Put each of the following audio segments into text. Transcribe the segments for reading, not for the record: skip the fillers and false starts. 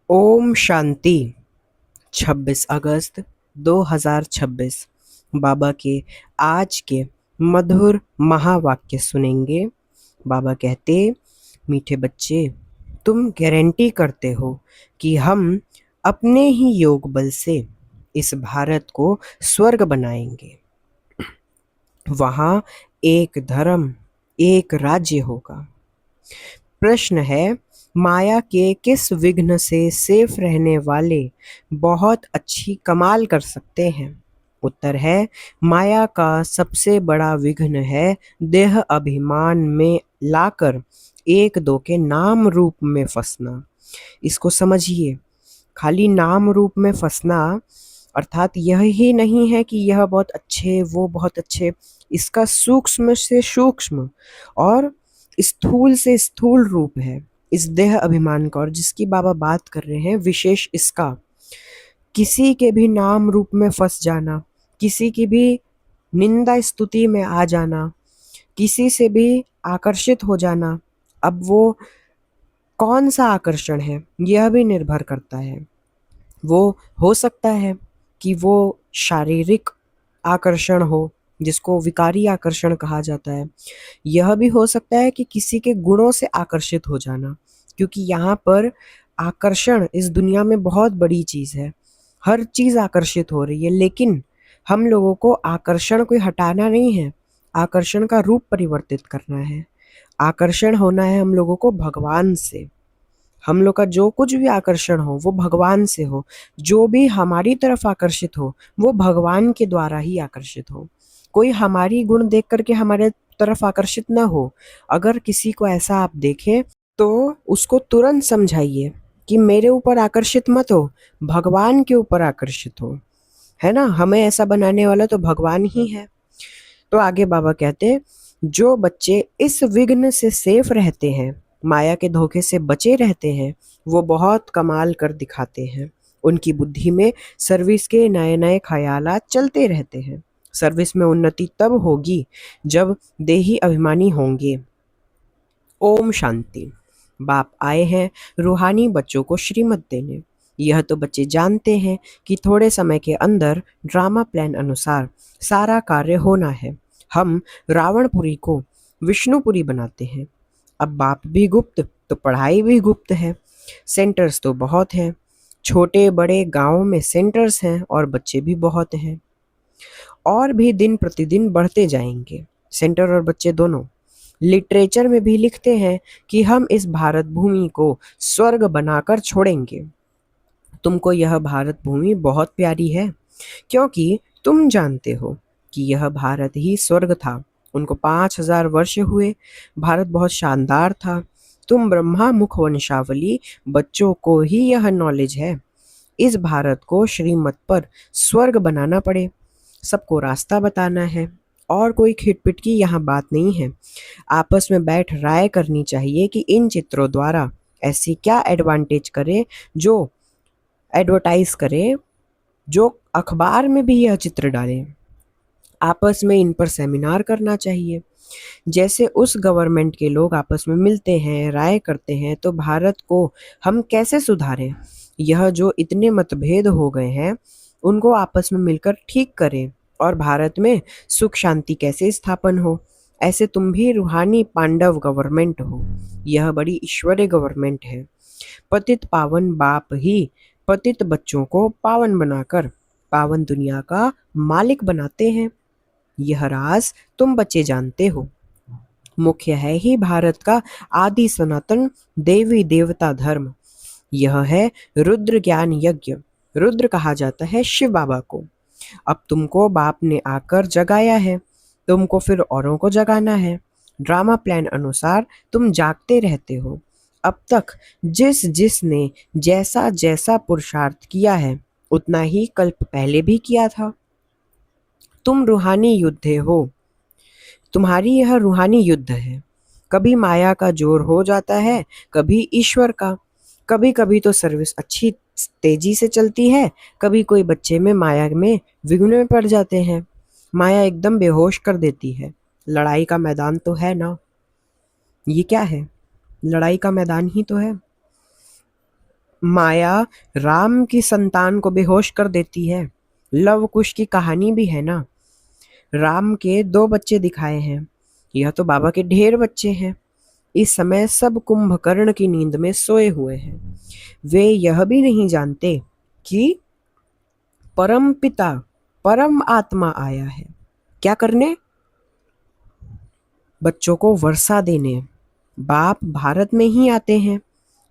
ओम शांति। 26 अगस्त 2026 बाबा के आज के मधुर महावाक्य सुनेंगे। बाबा कहते, मीठे बच्चे, तुम गारंटी करते हो कि हम अपने ही योग बल से इस भारत को स्वर्ग बनाएंगे। वहाँ एक धर्म, एक राज्य होगा। प्रश्न है, माया के किस विघ्न से सेफ रहने वाले बहुत अच्छी कमाल कर सकते हैं? उत्तर है, माया का सबसे बड़ा विघ्न है देह अभिमान में लाकर एक दो के नाम रूप में फंसना। इसको समझिए, खाली नाम रूप में फंसना अर्थात यह ही नहीं है कि यह बहुत अच्छे, वो बहुत अच्छे। इसका सूक्ष्म से सूक्ष्म और स्थूल से स्थूल रूप है इस देह अभिमान का, और जिसकी बाबा बात कर रहे हैं विशेष इसका। किसी के भी नाम रूप में फंस जाना, किसी की भी निंदा स्तुति में आ जाना, किसी से भी आकर्षित हो जाना। अब वो कौन सा आकर्षण है यह भी निर्भर करता है। वो हो सकता है कि वो शारीरिक आकर्षण हो, जिसको विकारी आकर्षण कहा जाता है। यह भी हो सकता है कि किसी के गुणों से आकर्षित हो जाना, क्योंकि यहाँ पर आकर्षण इस दुनिया में बहुत बड़ी चीज़ है। हर चीज़ आकर्षित हो रही है, लेकिन हम लोगों को आकर्षण को हटाना नहीं है, आकर्षण का रूप परिवर्तित करना है। आकर्षण होना है हम लोगों को भगवान से। हम लोग का जो कुछ भी आकर्षण हो वो भगवान से हो। जो भी हमारी तरफ आकर्षित हो वो भगवान के द्वारा ही आकर्षित हो। कोई हमारी गुण देख करके हमारे तरफ आकर्षित ना हो। अगर किसी को ऐसा आप देखें तो उसको तुरंत समझाइए कि मेरे ऊपर आकर्षित मत हो, भगवान के ऊपर आकर्षित हो। है ना, हमें ऐसा बनाने वाला तो भगवान ही है। तो आगे बाबा कहते, जो बच्चे इस विघ्न से सेफ रहते हैं, माया के धोखे से बचे रहते हैं, वो बहुत कमाल कर दिखाते हैं। उनकी बुद्धि में सर्विस के नए नए ख्यालात चलते रहते हैं। सर्विस में उन्नति तब होगी जब देही अभिमानी होंगे। ओम शांति। बाप आए हैं रूहानी बच्चों को श्रीमत देने। यह तो बच्चे जानते हैं कि थोड़े समय के अंदर ड्रामा प्लान अनुसार सारा कार्य होना है। हम रावणपुरी को विष्णुपुरी बनाते हैं। अब बाप भी गुप्त तो पढ़ाई भी गुप्त है। सेंटर्स तो बहुत हैं, छोटे बड़े गांवों में सेंटर्स हैं और बच्चे भी बहुत हैं, और भी दिन प्रतिदिन बढ़ते जाएंगे सेंटर और बच्चे दोनों। लिटरेचर में भी लिखते हैं कि हम इस भारत भूमि को स्वर्ग बनाकर छोड़ेंगे। तुमको यह भारत भूमि बहुत प्यारी है, क्योंकि तुम जानते हो कि यह भारत ही स्वर्ग था। उनको 5000 वर्ष हुए, भारत बहुत शानदार था। तुम ब्रह्मा मुख वंशावली बच्चों को ही यह नॉलेज है। इस भारत को श्रीमत पर स्वर्ग बनाना पड़े, सबको रास्ता बताना है, और कोई खिटपिट की यहाँ बात नहीं है। आपस में बैठ राय करनी चाहिए कि इन चित्रों द्वारा ऐसी क्या एडवांटेज करे, जो एडवर्टाइज करे, जो अखबार में भी यह चित्र डालें। आपस में इन पर सेमिनार करना चाहिए। जैसे उस गवर्नमेंट के लोग आपस में मिलते हैं, राय करते हैं, तो भारत को हम कैसे सुधारें। यह जो इतने मतभेद हो गए हैं उनको आपस में मिलकर ठीक करें, और भारत में सुख शांति कैसे स्थापन हो। ऐसे तुम भी रूहानी पांडव गवर्नमेंट हो। यह बड़ी ईश्वरीय गवर्नमेंट है। पतित पावन बाप ही पतित बच्चों को पावन बनाकर पावन दुनिया का मालिक बनाते हैं। यह राज तुम बच्चे जानते हो। मुख्य है ही भारत का आदि सनातन देवी देवता धर्म। यह है रुद्र ज्ञान यज्ञ। रुद्र कहा जाता है शिव बाबा को। अब तुमको बाप ने आकर जगाया है, तुमको फिर औरों को जगाना है। ड्रामा प्लान अनुसार तुम जागते रहते हो। अब तक जिस जिसने जैसा जैसा पुरुषार्थ किया है उतना ही कल्प पहले भी किया था। तुम रूहानी योद्धे हो। तुम्हारी यह रूहानी युद्ध है। कभी माया का जोर हो जाता है, कभी ईश्वर का। कभी कभी तो सर्विस अच्छी तेजी से चलती है, कभी कोई बच्चे में माया में विघ्न में पड़ जाते हैं। माया एकदम बेहोश कर देती है। लड़ाई का मैदान तो है ना, ये क्या है, लड़ाई का मैदान ही तो है। माया राम की संतान को बेहोश कर देती है। लव कुश की कहानी भी है ना। राम के 2 बच्चे दिखाए हैं। यह तो बाबा के ढेर बच्चे हैं। इस समय सब कुंभकर्ण की नींद में सोए हुए हैं। वे यह भी नहीं जानते कि परम पिता, परम आत्मा आया है। क्या करने? बच्चों को वर्षा देने। बाप भारत में ही आते हैं।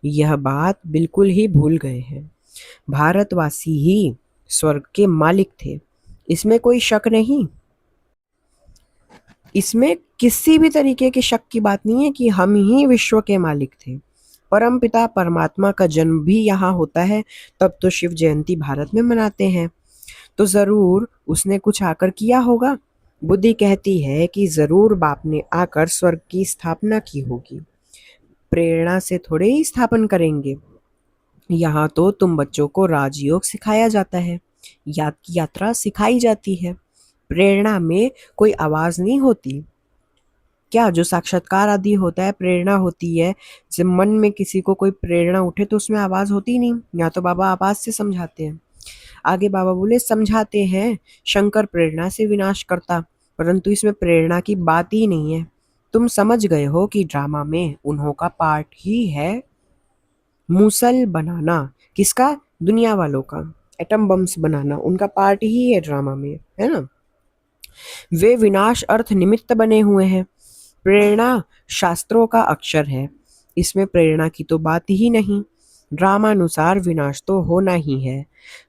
यह बात बिल्कुल ही भूल गए हैं। भारतवासी ही स्वर्ग के मालिक थे, इसमें कोई शक नहीं। इसमें किसी भी तरीके की शक की बात नहीं है कि हम ही विश्व के मालिक थे। परमपिता परमात्मा का जन्म भी यहाँ होता है, तब तो शिव जयंती भारत में मनाते हैं। तो जरूर उसने कुछ आकर किया होगा। बुद्धि कहती है कि जरूर बाप ने आकर स्वर्ग की स्थापना की होगी। प्रेरणा से थोड़े ही स्थापन करेंगे। यहाँ तो तुम बच्चों को राजयोग सिखाया जाता है, यात्रा सिखाई जाती है। प्रेरणा में कोई आवाज नहीं होती क्या? जो साक्षात्कार आदि होता है प्रेरणा होती है। जब मन में किसी को कोई प्रेरणा उठे तो उसमें आवाज होती नहीं। या तो बाबा आवाज से समझाते हैं। आगे बाबा बोले समझाते हैं शंकर प्रेरणा से विनाश करता, परंतु इसमें प्रेरणा की बात ही नहीं है। तुम समझ गए हो कि ड्रामा में उन्हों का पार्ट ही है मूसल बनाना। किसका? दुनिया वालों का। एटम बम्स बनाना उनका पार्ट ही है ड्रामा में, है ना। वे विनाश अर्थ निमित्त बने हुए हैं। प्रेरणा शास्त्रों का अक्षर है, इसमें प्रेरणा की तो बात ही नहीं। ड्रामानुसार विनाश तो होना ही है।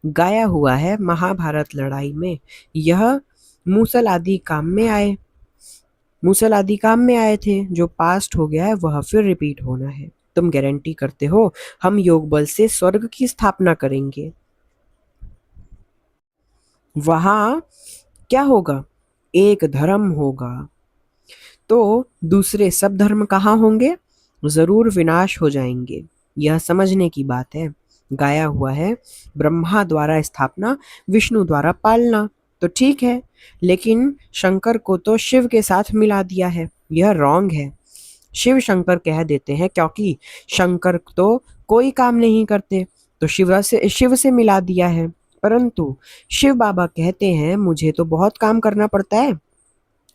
गाया हुआ है महाभारत लड़ाई में। यह मूसल आदि काम में आए, मूसल आदि काम में आए थे। जो पास्ट हो गया है वह फिर रिपीट होना है। तुम गारंटी करते हो हम योग बल से स्वर्ग की स्थापना करेंगे। वहां क्या होगा? एक धर्म होगा। तो दूसरे सब धर्म कहाँ होंगे? जरूर विनाश हो जाएंगे। यह समझने की बात है। गाया हुआ है ब्रह्मा द्वारा स्थापना, विष्णु द्वारा पालना। तो ठीक है, लेकिन शंकर को तो शिव के साथ मिला दिया है। यह रॉन्ग है। शिव शंकर कह देते हैं क्योंकि शंकर तो कोई काम नहीं करते, तो शिव से मिला दिया है। परंतु शिव बाबा कहते हैं मुझे तो बहुत काम करना पड़ता है,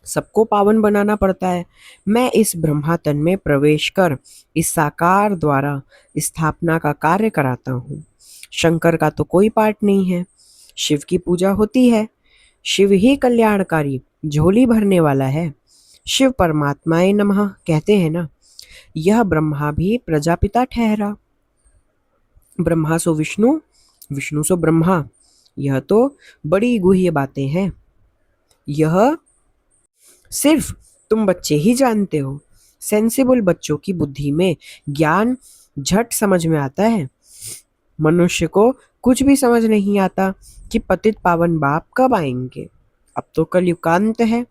सबको पावन बनाना पड़ता है। मैं इस ब्रह्मा तन में प्रवेश कर इस साकार द्वारा स्थापना का कार्य कराता हूँ। शंकर का तो कोई पार्ट नहीं है। शिव की पूजा होती है। शिव ही कल्याणकारी, झोली भरने वाला है। शिव परमात्माए नमः कहते हैं ना। यह ब्रह्मा भी प्रजापिता ठहरा। ब्रह्मा सो विष्णु, विष्णु सो ब्रह्मा। यह तो बड़ी गुह्य बातें हैं। यह सिर्फ तुम बच्चे ही जानते हो। सेंसिबल बच्चों की बुद्धि में ज्ञान झट समझ में आता है। मनुष्य को कुछ भी समझ नहीं आता कि पतित पावन बाप कब आएंगे। अब तो कलयुग का अंत है।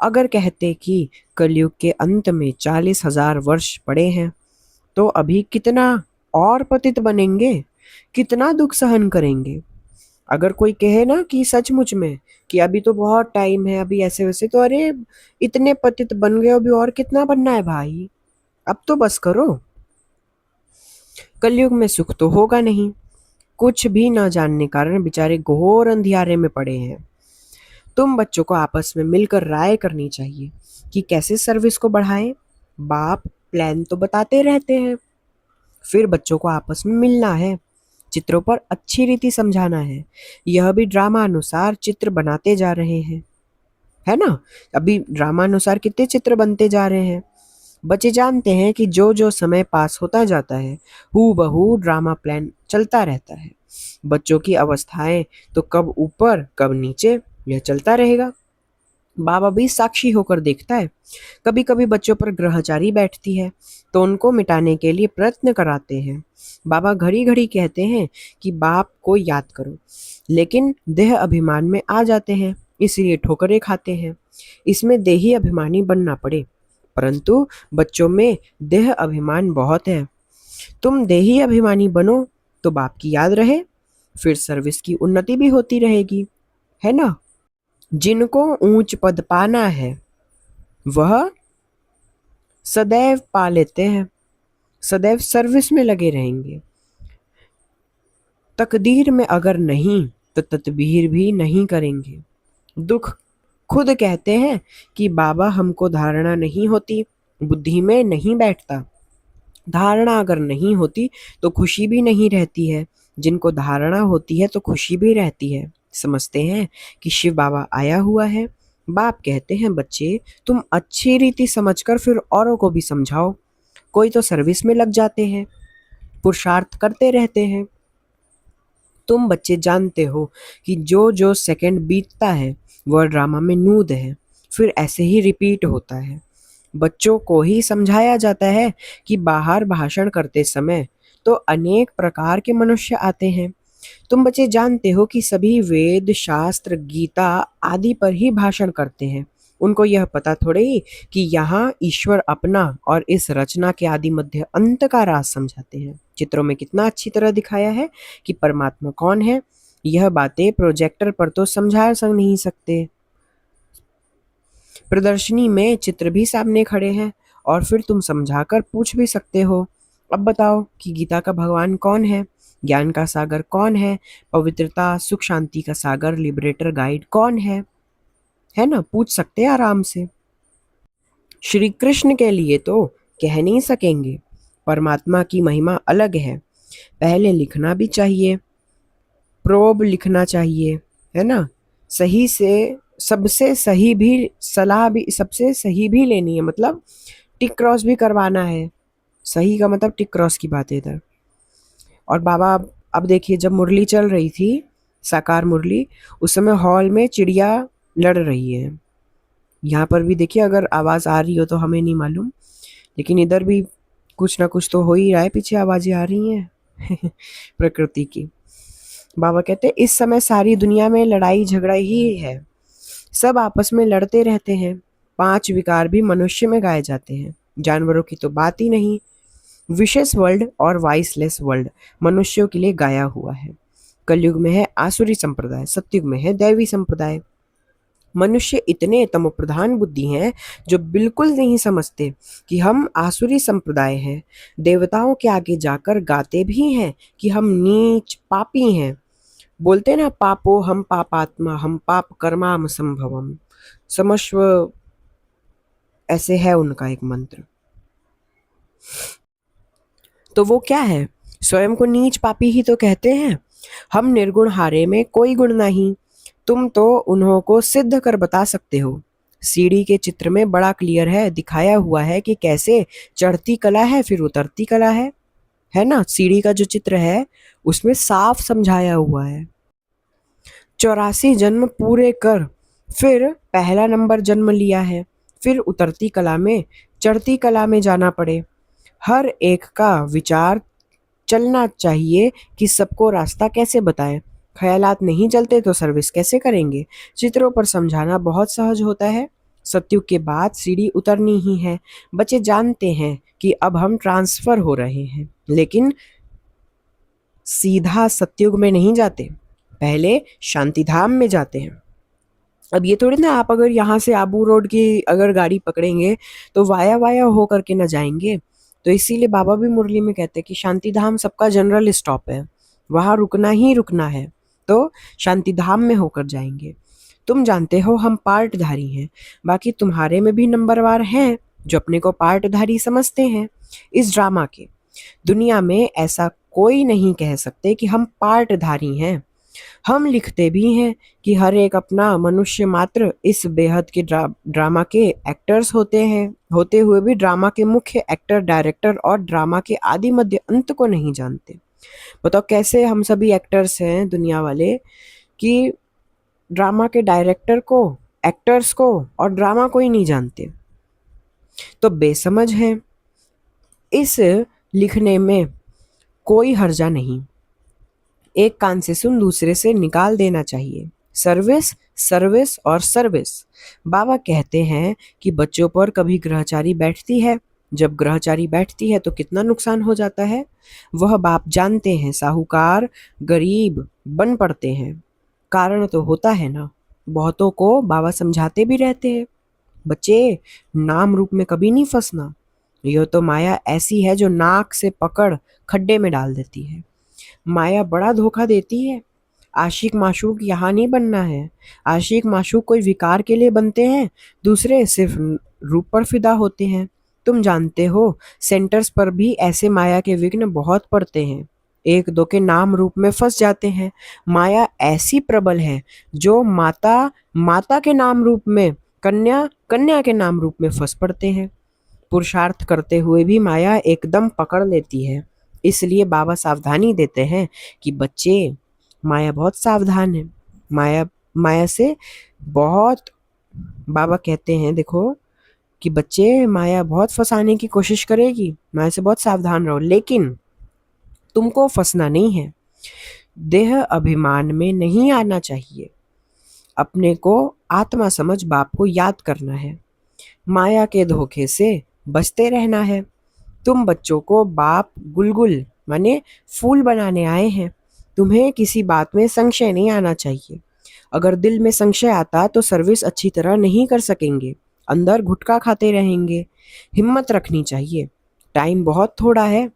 अगर कहते कि कलयुग के अंत में 40,000 वर्ष पड़े हैं, तो अभी कितना और पतित बनेंगे, कितना दुख सहन करेंगे। अगर कोई कहे ना कि सचमुच में कि अभी तो बहुत टाइम है, अभी ऐसे वैसे, तो अरे इतने पतित बन गए, अभी और कितना बनना है भाई, अब तो बस करो। कलयुग में सुख तो होगा नहीं। कुछ भी न जानने कारण बेचारे घोर अंधियारे में पड़े हैं। तुम बच्चों को आपस में मिलकर राय करनी चाहिए कि कैसे सर्विस को बढ़ाएं। बाप प्लान तो बताते रहते हैं, फिर बच्चों को आपस में मिलना है, चित्रों पर अच्छी रीति समझाना है। यह भी ड्रामा अनुसार चित्र बनाते जा रहे हैं, है ना। अभी ड्रामा अनुसार कितने चित्र बनते जा रहे हैं। बच्चे जानते हैं कि जो जो समय पास होता जाता है हू बहू ड्रामा प्लान चलता रहता है। बच्चों की अवस्थाएं तो कब ऊपर कब नीचे, यह चलता रहेगा। बाबा भी साक्षी होकर देखता है। कभी कभी बच्चों पर ग्रहचारी बैठती है तो उनको मिटाने के लिए प्रयत्न कराते हैं। बाबा घड़ी घड़ी कहते हैं कि बाप को याद करो, लेकिन देह अभिमान में आ जाते हैं, इसलिए ठोकरें खाते हैं। इसमें देही अभिमानी बनना पड़े, परंतु बच्चों में देह अभिमान बहुत है। तुम देही अभिमानी बनो तो बाप की याद रहे, फिर सर्विस की उन्नति भी होती रहेगी, है ना। जिनको ऊंच पद पाना है वह सदैव पा लेते हैं, सदैव सर्विस में लगे रहेंगे। तकदीर में अगर नहीं तो तदबीर भी नहीं करेंगे। दुख खुद कहते हैं कि बाबा हमको धारणा नहीं होती, बुद्धि में नहीं बैठता। धारणा अगर नहीं होती तो खुशी भी नहीं रहती है, जिनको धारणा होती है तो खुशी भी रहती है। समझते हैं कि शिव बाबा आया हुआ है। बाप कहते हैं बच्चे तुम अच्छी रीति समझकर फिर औरों को भी समझाओ। कोई तो सर्विस में लग जाते हैं, पुरुषार्थ करते रहते हैं। तुम बच्चे जानते हो कि जो जो सेकंड बीतता है वह ड्रामा में नूद है, फिर ऐसे ही रिपीट होता है। बच्चों को ही समझाया जाता है कि बाहर भाषण करते समय तो अनेक प्रकार के मनुष्य आते हैं। तुम बच्चे जानते हो कि सभी वेद शास्त्र गीता आदि पर ही भाषण करते हैं। उनको यह पता थोड़े ही कि यहाँ ईश्वर अपना और इस रचना के आदि मध्य अंत का राज समझाते हैं। चित्रों में कितना अच्छी तरह दिखाया है कि परमात्मा कौन है। यह बातें प्रोजेक्टर पर तो समझा नहीं सकते, प्रदर्शनी में चित्र भी सामने खड़े हैं और फिर तुम समझाकर पूछ भी सकते हो। अब बताओ कि गीता का भगवान कौन है, ज्ञान का सागर कौन है, पवित्रता सुख शांति का सागर लिबरेटर गाइड कौन है ना, पूछ सकते हैं आराम से। श्री कृष्ण के लिए तो कह नहीं सकेंगे। परमात्मा की महिमा अलग है। पहले लिखना भी चाहिए, प्रोब लिखना चाहिए, है ना। सही से सबसे सही भी सलाह भी सबसे सही भी लेनी है, मतलब टिक क्रॉस भी करवाना है। सही का मतलब टिक क्रॉस की बात है इधर। और बाबा अब देखिए, जब मुरली चल रही थी, साकार मुरली, उस समय हॉल में चिड़िया लड़ रही है। यहाँ पर भी देखिए, अगर आवाज आ रही हो तो हमें नहीं मालूम, लेकिन इधर भी कुछ ना कुछ तो हो ही रहा है, पीछे आवाजें आ रही हैं प्रकृति की। बाबा कहते हैं इस समय सारी दुनिया में लड़ाई झगड़ा ही है, सब आपस में लड़ते रहते हैं। 5 विकार भी मनुष्य में गाए जाते हैं, जानवरों की तो बात ही नहीं। विशेष वर्ल्ड और वाइसलेस वर्ल्ड मनुष्यों के लिए गाया हुआ है। कलयुग में है आसुरी संप्रदाय, सतयुग में है दैवी संप्रदाय। मनुष्य इतने तमोप्रधान बुद्धि हैं जो बिल्कुल नहीं समझते कि हम आसुरी संप्रदाय हैं। देवताओं के आगे जाकर गाते भी हैं कि हम नीच पापी हैं। बोलते ना, पापो हम पापात्मा हम पाप कर्माम संभवम समस्व, ऐसे है उनका एक मंत्र। तो वो क्या है, स्वयं को नीच पापी ही तो कहते हैं। हम निर्गुण हारे में कोई गुण नहीं। तुम तो उन्हों को सिद्ध कर बता सकते हो। सीढ़ी के चित्र में बड़ा क्लियर है, दिखाया हुआ है कि कैसे चढ़ती कला है फिर उतरती कला है ना। सीढ़ी का जो चित्र है उसमें साफ समझाया हुआ है। 84 जन्म पूरे कर फिर पहला नंबर जन्म लिया है, फिर उतरती कला में चढ़ती कला में जाना पड़े। हर एक का विचार चलना चाहिए कि सबको रास्ता कैसे बताएं। ख्यालात नहीं चलते तो सर्विस कैसे करेंगे। चित्रों पर समझाना बहुत सहज होता है। सतयुग के बाद सीढ़ी उतरनी ही है। बच्चे जानते हैं कि अब हम ट्रांसफर हो रहे हैं, लेकिन सीधा सतयुग में नहीं जाते, पहले शांतिधाम में जाते हैं। अब ये थोड़ी ना, आप अगर यहाँ से आबू रोड की अगर गाड़ी पकड़ेंगे तो वाया वाया हो करके ना जाएंगे। तो इसीलिए बाबा भी मुरली में कहते हैं कि शांतिधाम सबका जनरल स्टॉप है, वहाँ रुकना ही रुकना है, तो शांतिधाम में होकर जाएंगे। तुम जानते हो हम पार्टधारी हैं, बाकी तुम्हारे में भी नंबरवार हैं जो अपने को पार्टधारी समझते हैं इस ड्रामा के। दुनिया में ऐसा कोई नहीं कह सकते कि हम पार्टधारी हैं। हम लिखते भी हैं कि हर एक अपना मनुष्य मात्र इस बेहद के ड्रामा के एक्टर्स होते हैं, होते हुए भी ड्रामा के मुख्य एक्टर डायरेक्टर और ड्रामा के आदि मध्य अंत को नहीं जानते। बताओ कैसे हम सभी एक्टर्स हैं दुनिया वाले कि ड्रामा के डायरेक्टर को, एक्टर्स को और ड्रामा को ही नहीं जानते, तो बेसमझ है। इस लिखने में कोई हर्जा नहीं, एक कान से सुन दूसरे से निकाल देना चाहिए। सर्विस सर्विस और सर्विस। बाबा कहते हैं कि बच्चों पर कभी ग्रहचारी बैठती है, जब ग्रहचारी बैठती है तो कितना नुकसान हो जाता है वह बाप जानते हैं। साहूकार गरीब बन पड़ते हैं, कारण तो होता है ना। बहुतों को बाबा समझाते भी रहते हैं, बच्चे नाम रूप में कभी नहीं फंसना, यह तो माया ऐसी है जो नाक से पकड़ खड्डे में डाल देती है। माया बड़ा धोखा देती है। आशिक माशूक यहाँ नहीं बनना है। आशिक माशूक कोई विकार के लिए बनते हैं, दूसरे सिर्फ रूप पर फिदा होते हैं। तुम जानते हो, सेंटर्स पर भी ऐसे माया के विघ्न बहुत पड़ते हैं। एक दो के नाम रूप में फंस जाते हैं। माया ऐसी प्रबल है जो माता माता के नाम रूप में, कन्या कन्या के नाम रूप में फंस पड़ते हैं। पुरुषार्थ करते हुए भी माया एकदम पकड़ लेती है। इसलिए बाबा सावधानी देते हैं कि बच्चे, माया बहुत सावधान है। माया माया से बहुत, बाबा कहते हैं देखो कि बच्चे, माया बहुत फंसाने की कोशिश करेगी, माया से बहुत सावधान रहो। लेकिन तुमको फंसना नहीं है, देह अभिमान में नहीं आना चाहिए। अपने को आत्मा समझ बाप को याद करना है। माया के धोखे से बचते रहना है। तुम बच्चों को बाप गुलगुल माने फूल बनाने आए हैं। तुम्हें किसी बात में संशय नहीं आना चाहिए। अगर दिल में संशय आता तो सर्विस अच्छी तरह नहीं कर सकेंगे, अंदर घुटका खाते रहेंगे। हिम्मत रखनी चाहिए, टाइम बहुत थोड़ा है।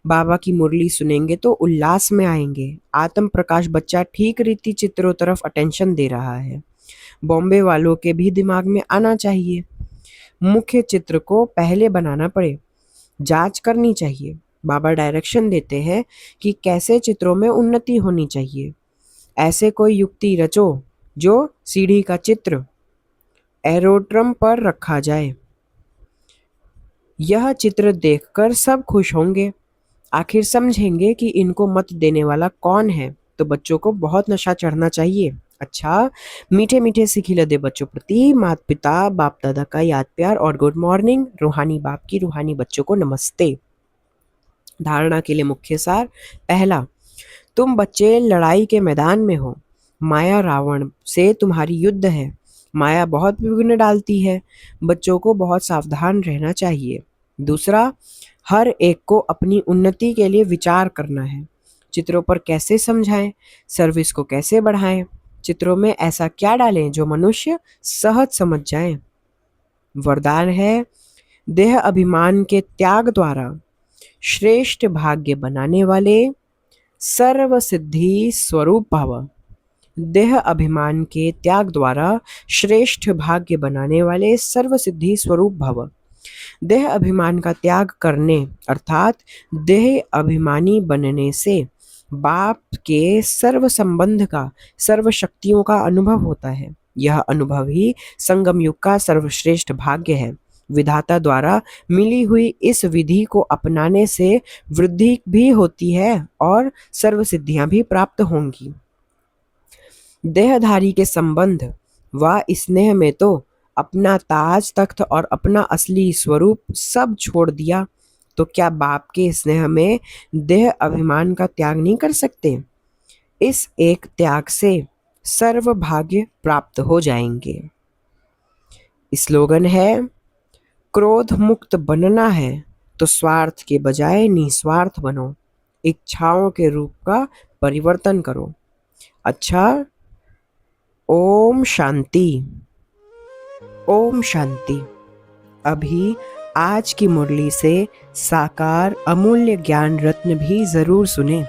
बाबा की मुरली सुनेंगे तो उल्लास में आएंगे। आत्म प्रकाश बच्चा ठीक रीति चित्रों तरफ अटेंशन दे रहा है। बॉम्बे वालों के भी दिमाग में आना चाहिए। मुख्य चित्र को पहले बनाना पड़े, जांच करनी चाहिए। बाबा डायरेक्शन देते हैं कि कैसे चित्रों में उन्नति होनी चाहिए। ऐसे कोई युक्ति रचो जो सीढ़ी का चित्र एरोड्रम पर रखा जाए। यह चित्र देखकर सब खुश होंगे, आखिर समझेंगे कि इनको मत देने वाला कौन है। तो बच्चों को बहुत नशा चढ़ना चाहिए। अच्छा, मीठे मीठे सिखिले दे बच्चों प्रति माता पिता बाप दादा का याद प्यार और गुड मॉर्निंग। रूहानी बाप की रूहानी बच्चों को नमस्ते। धारणा के लिए मुख्य सार। पहला, तुम बच्चे लड़ाई के मैदान में हो। माया रावण से तुम्हारी युद्ध है। माया बहुत विघ्न डालती है, बच्चों को बहुत सावधान रहना चाहिए। दूसरा, हर एक को अपनी उन्नति के लिए विचार करना है। चित्रों पर कैसे समझाएं, सर्विस को कैसे बढ़ाएं, चित्रों में ऐसा क्या डालें जो मनुष्य सहज समझ जाएं। वरदान है, देह अभिमान के त्याग द्वारा श्रेष्ठ भाग्य बनाने वाले सर्व सिद्धि स्वरूप भव। देह अभिमान के त्याग द्वारा श्रेष्ठ भाग्य बनाने वाले सर्व सिद्धि स्वरूप भव। देह अभिमान का त्याग करने अर्थात देह अभिमानी बनने से बाप के सर्व संबंध का, सर्व शक्तियों का अनुभव होता है। यह अनुभव ही संगम युग का सर्वश्रेष्ठ भाग्य है। विधाता द्वारा मिली हुई इस विधि को अपनाने से वृद्धि भी होती है और सर्व सिद्धियां भी प्राप्त होंगी। देहधारी के संबंध व स्नेह में तो अपना ताज तख्त और अपना असली स्वरूप सब छोड़ दिया, तो क्या बाप के स्नेह में देह अभिमान का त्याग नहीं कर सकते? इस एक त्याग से सर्व भाग्य प्राप्त हो जाएंगे। स्लोगन है, क्रोध मुक्त बनना है तो स्वार्थ के बजाय निस्वार्थ बनो। इच्छाओं के रूप का परिवर्तन करो। अच्छा, ओम शांति। ओम शांति। अभी आज की मुरली से साकार अमूल्य ज्ञान रत्न भी जरूर सुने।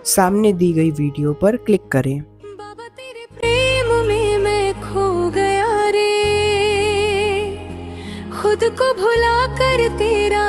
सामने दी गई वीडियो पर क्लिक करें। बाबा तेरे प्रेम में मैं खो गया रे, खुद को भुला कर तेरा